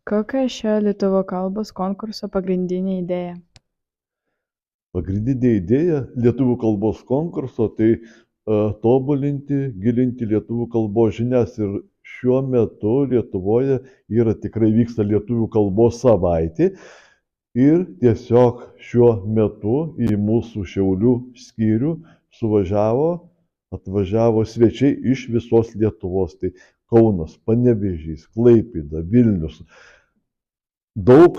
Kokia šio lietuvių kalbos konkurso pagrindinė idėja? Pagrindinė idėja lietuvių kalbos konkurso tai tobulinti, gilinti lietuvių kalbos žinias. Ir šiuo metu Lietuvoje tikrai vyksta lietuvių kalbos savaitė. Ir tiesiog šiuo metu į mūsų Šiaulių skyrių atvažiavo svečiai iš visos Lietuvos. Tai Kaunas, Panevėžys, Klaipėda, Vilnius. Daug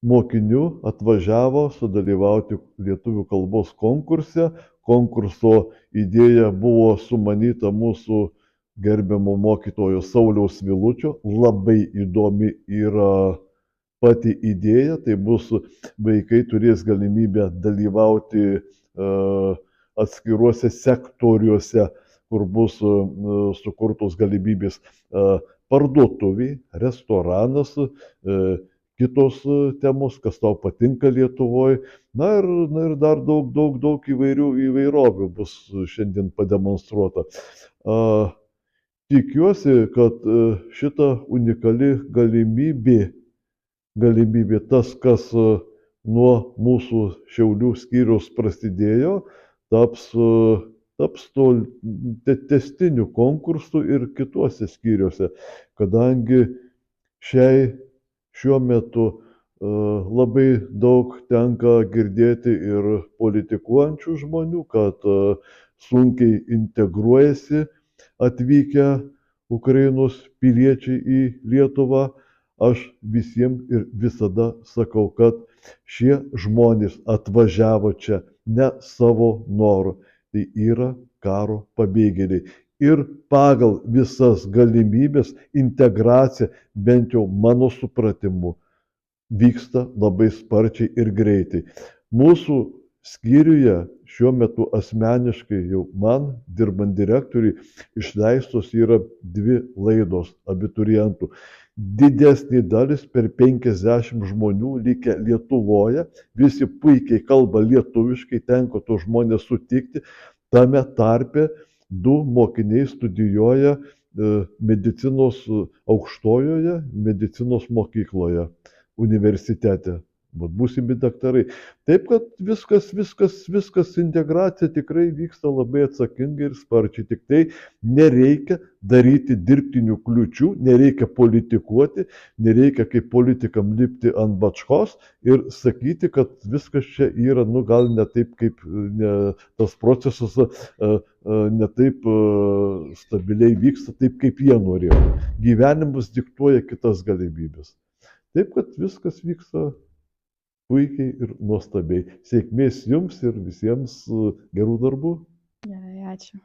mokinių atvažiavo sudalyvauti lietuvių kalbos konkurse. Konkurso idėja buvo sumanyta mūsų gerbiamo mokytojo Sauliaus Vilučio. Labai įdomi yra pati idėja. Tai bus vaikai turės galimybę dalyvauti atskiruose sektoriuose, kur bus sukurtos galimybės parduotuviai, restoranas, kitos temos, kas tau patinka Lietuvoje. Na ir dar daug įvairovių bus šiandien pademonstruota. Tikiuosi, kad šita unikali galimybė tas, kas nuo mūsų Šiaulių skyriaus prasidėjo, taps to tęstiniu konkursu ir kituose skyriuose, kadangi šiuo metu labai daug tenka girdėti ir politikuojančių žmonių, kad sunkiai integruojasi atvykę Ukrainos piliečiai į Lietuvą. Aš visiems ir visada sakau, kad šie žmonės atvažiavo čia ne savo noru. Tai yra karo pabėgėliai. Ir pagal visas galimybės integracija, bent jau mano supratimu, vyksta labai sparčiai ir greitai. Mūsų skyriuje šiuo metu asmeniškai jau man, dirbant direktoriui, išleistos yra 2 laidos abiturientų. Didesnė dalis, per 50 žmonių likę Lietuvoje, visi puikiai kalba lietuviškai, tenka tos žmonės sutikti. Tame tarpe 2 mokiniai studijuoja medicinos aukštojoje medicinos mokykloje, universitete. Būsimi daktarai. Taip, kad viskas integracija tikrai vyksta labai atsakingai ir sparčiai. Tik tai nereikia daryti dirbtinių kliučių, nereikia politikuoti, nereikia kaip politikam lipti ant bačkos ir sakyti, kad viskas čia yra, gal ne taip, kaip tas procesas ne taip stabiliai vyksta, taip kaip jie norėjo. Gyvenimas diktuoja kitas galimybės. Taip, kad viskas vyksta puikiai ir nuostabiai. Sėkmės jums ir visiems gerų darbų. Gerai, ačiū.